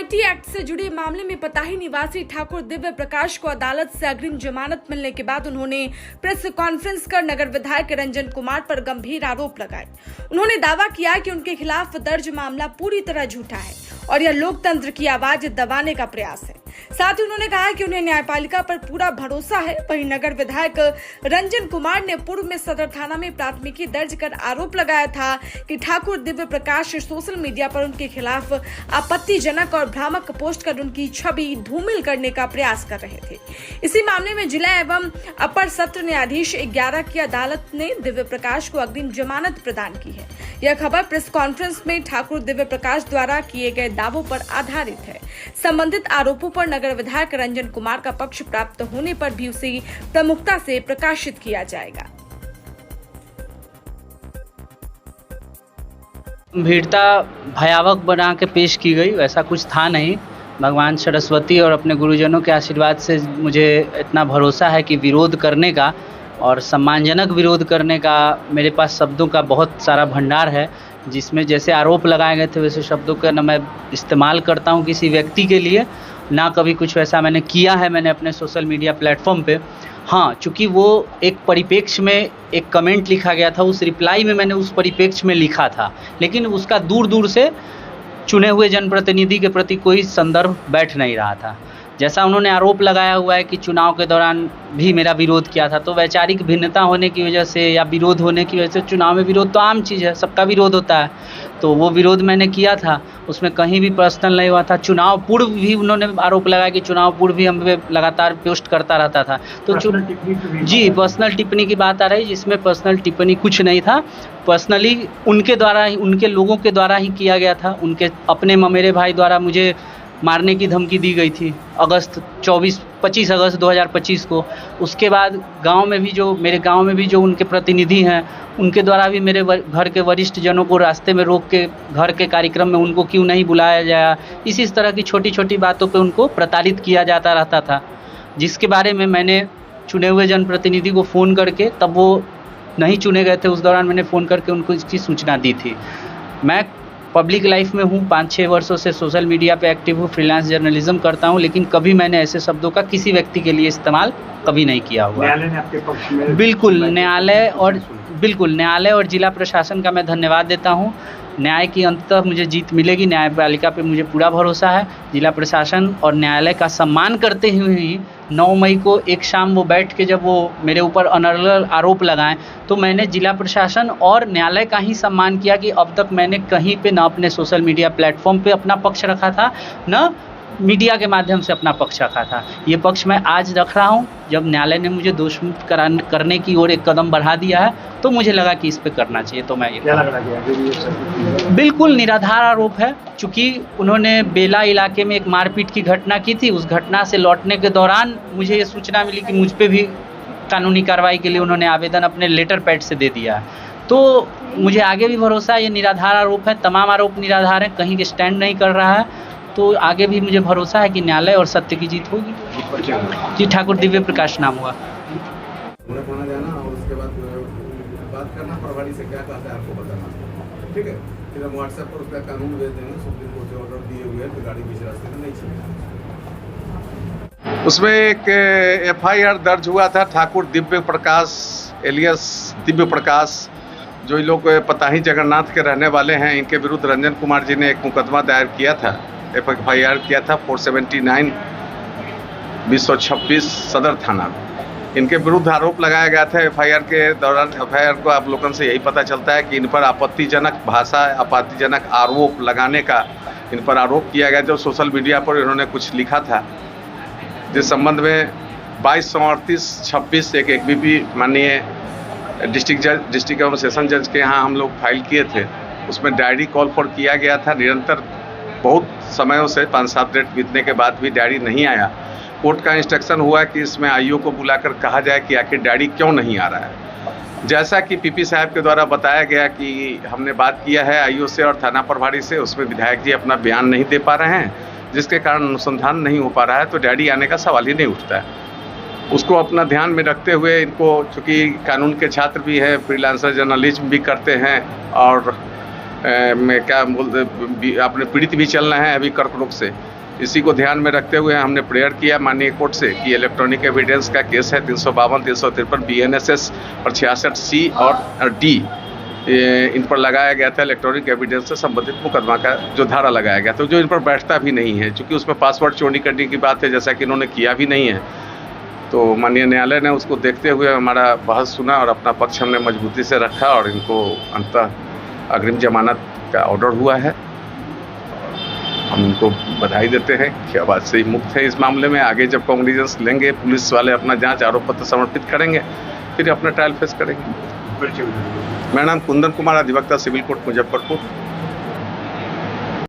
IT act से जुड़े मामले में पताही निवासी ठाकुर दिव्य प्रकाश को अदालत से अग्रिम जमानत मिलने के बाद उन्होंने प्रेस कॉन्फ्रेंस कर नगर विधायक रंजन कुमार पर गंभीर आरोप लगाए। उन्होंने दावा किया कि उनके खिलाफ दर्ज मामला पूरी तरह झूठा है और यह लोकतंत्र की आवाज दबाने का प्रयास है। साथ ही उन्होंने कहा कि उन्हें न्यायपालिका पर पूरा भरोसा है। वहीं नगर विधायक रंजन कुमार ने पूर्व में सदर थाना में प्राथमिकी दर्ज कर आरोप लगाया था कि ठाकुर दिव्य प्रकाश सोशल मीडिया पर उनके खिलाफ आपत्तिजनक और भ्रामक पोस्ट कर उनकी छवि धूमिल करने का प्रयास कर रहे थे। इसी मामले में जिला एवं अपर सत्र न्यायाधीश 11 की अदालत ने दिव्य प्रकाश को अग्रिम जमानत प्रदान की है। यह खबर प्रेस कॉन्फ्रेंस में ठाकुर दिव्य प्रकाश द्वारा किए गए दावों पर आधारित है। संबंधित आरोपों पर नगर विधायक रंजन कुमार का पक्ष प्राप्त होने पर भी उसे प्रमुखता से प्रकाशित किया जाएगा। गंभीरता भयावह बना के पेश की गई, वैसा कुछ था नहीं। भगवान सरस्वती और अपने गुरुजनों के आशीर्वाद से मुझे इतना भरोसा है कि विरोध करने का और सम्मानजनक विरोध करने का मेरे पास शब्दों का बहुत सारा भंडार है, जिसमें जैसे आरोप लगाए गए थे वैसे शब्दों का न मैं इस्तेमाल करता हूं किसी व्यक्ति के लिए, ना कभी कुछ वैसा मैंने किया है मैंने अपने सोशल मीडिया प्लेटफॉर्म पे। हाँ, चूँकि वो एक परिप्रेक्ष्य में एक कमेंट लिखा गया था, उस रिप्लाई में मैंने उस परिप्रेक्ष्य में लिखा था, लेकिन उसका दूर दूर से चुने हुए जनप्रतिनिधि के प्रति कोई संदर्भ बैठ नहीं रहा था। जैसा उन्होंने आरोप लगाया हुआ है कि चुनाव के दौरान भी मेरा विरोध किया था, तो वैचारिक भिन्नता होने की वजह से या विरोध होने की वजह से चुनाव में विरोध तो आम चीज़ है, सबका विरोध होता है, तो वो विरोध मैंने किया था, उसमें कहीं भी पर्सनल नहीं हुआ था। चुनाव पूर्व भी उन्होंने आरोप लगाया कि चुनाव पूर्व भी हम लगातार पोस्ट करता रहता था, तो जी पर्सनल टिप्पणी की बात आ रही, जिसमें पर्सनल टिप्पणी कुछ नहीं था। पर्सनली उनके द्वारा ही, उनके लोगों के द्वारा ही किया गया था। उनके अपने ममेरे भाई द्वारा मुझे मारने की धमकी दी गई थी 25 अगस्त 2025 को। उसके बाद मेरे गांव में भी जो उनके प्रतिनिधि हैं, उनके द्वारा भी मेरे घर के वरिष्ठ जनों को रास्ते में रोक के घर के कार्यक्रम में उनको क्यों नहीं बुलाया जाया, इसी तरह की छोटी छोटी बातों पे उनको प्रताड़ित किया जाता रहता था, जिसके बारे में मैंने चुने हुए जनप्रतिनिधि को फ़ोन करके, तब वो नहीं चुने गए थे, उस दौरान मैंने फ़ोन करके उनको इसकी सूचना दी थी। मैं पब्लिक लाइफ में हूँ, 5-6 वर्षों से सोशल मीडिया पे एक्टिव हूँ, फ्रीलांस जर्नलिज्म करता हूँ, लेकिन कभी मैंने ऐसे शब्दों का किसी व्यक्ति के लिए इस्तेमाल कभी नहीं किया हुआ। न्यायालय ने आपके पक्ष में बिल्कुल न्यायालय और जिला प्रशासन का मैं धन्यवाद देता हूँ। न्याय की अंततः मुझे जीत मिलेगी, न्यायपालिका पे मुझे पूरा भरोसा है। जिला प्रशासन और न्यायालय का सम्मान करते हुए ही 9 मई को एक शाम वो बैठ के जब वो मेरे ऊपर अनर्गल आरोप लगाएं, तो मैंने जिला प्रशासन और न्यायालय का ही सम्मान किया कि अब तक मैंने कहीं पे ना अपने सोशल मीडिया प्लेटफॉर्म पे अपना पक्ष रखा था, न मीडिया के माध्यम से अपना पक्ष रखा था। ये पक्ष मैं आज रख रहा हूँ। जब न्यायालय ने मुझे दोषमुक्त करने की ओर एक कदम बढ़ा दिया है, तो मुझे लगा कि इस पे करना चाहिए, तो मैं ये क्या लग रहा है? बिल्कुल निराधार आरोप है। चूँकि उन्होंने बेला इलाके में एक मारपीट की घटना की थी, उस घटना से लौटने के दौरान मुझे ये सूचना मिली कि मुझ पे भी कानूनी कार्रवाई के लिए उन्होंने आवेदन अपने लेटर पैड से दे दिया है। तो मुझे आगे भी भरोसा है ये निराधार आरोप है, तमाम आरोप निराधार हैं, कहीं स्टैंड नहीं कर रहा है, तो आगे भी मुझे भरोसा है कि न्यायालय और सत्य की जीत होगी। जी, ठाकुर दिव्य प्रकाश नाम हुआ। थाना जाना और उसके बाद बात करना प्रभारी से, क्या कहता है आपको बताना, ठीक है? फिर हम व्हाट्सएप पर उसका कानून भेज देंगे, सुप्रीम कोर्ट से ऑर्डर दिए हुए हैं, तो गाड़ी बीच रास्ते में नहीं चलेगी। उसमें एक FIR दर्ज हुआ था ठाकुर दिव्य प्रकाश एलियस दिव्य प्रकाश, जो ये लोग पताही जगन्नाथ के रहने वाले हैं। इनके विरुद्ध रंजन कुमार जी ने एक मुकदमा दायर किया था, FIR किया था 479/226 सदर थाना। इनके विरुद्ध आरोप लगाया गया था। FIR के दौरान FIR को अवलोकन से यही पता चलता है कि इन पर आपत्तिजनक भाषा, आपत्तिजनक आरोप लगाने का इन पर आरोप किया गया। जो सोशल मीडिया पर इन्होंने कुछ लिखा था, जिस संबंध में 2238/26 एक ABP माननीय डिस्ट्रिक्ट एवं सेशन जज के यहाँ हम लोग फाइल किए थे। उसमें डायरी कॉल फॉर किया गया था। निरंतर बहुत समयों से 5-7 डेट बीतने के बाद भी डायरी नहीं आया। कोर्ट का इंस्ट्रक्शन हुआ कि इसमें IO को बुलाकर कहा जाए कि आखिर डायरी क्यों नहीं आ रहा है। जैसा कि PP साहब के द्वारा बताया गया कि हमने बात किया है IO से और थाना प्रभारी से, उसमें विधायक जी अपना बयान नहीं दे पा रहे हैं, जिसके कारण अनुसंधान नहीं हो पा रहा है, तो डायरी आने का सवाल ही नहीं उठता है। उसको अपना ध्यान में रखते हुए इनको, चूँकि कानून के छात्र भी हैं, फ्रीलांसर जर्नलिज्म भी करते हैं और में क्या बोलते अपने पीड़ित भी चल रहे हैं अभी कर्क रोग से। इसी को ध्यान में रखते हुए हमने प्रेयर किया माननीय कोर्ट से कि इलेक्ट्रॉनिक एविडेंस का केस है 352, 353 BNSS और 66C और D इन पर लगाया गया था। इलेक्ट्रॉनिक एविडेंस से संबंधित मुकदमा का जो धारा लगाया गया था जो इन पर बैठता भी नहीं है, क्योंकि उसमें पासवर्ड चोरी करने की बात है, जैसा कि इन्होंने किया भी नहीं है। तो माननीय न्यायालय ने उसको देखते हुए हमारा बहस सुना और अपना पक्ष हमने मजबूती से रखा और इनको अंततः अग्रिम जमानत का ऑर्डर हुआ है। हम उनको बधाई देते हैं कि अब आज से ही मुक्त है इस मामले में। आगे जब कॉग्निजेंस लेंगे, पुलिस वाले अपना जांच आरोप पत्र समर्पित करेंगे, फिर अपना ट्रायल फेस करेंगे। मेरा नाम कुंदन कुमार, अधिवक्ता सिविल कोर्ट मुजफ्फरपुर।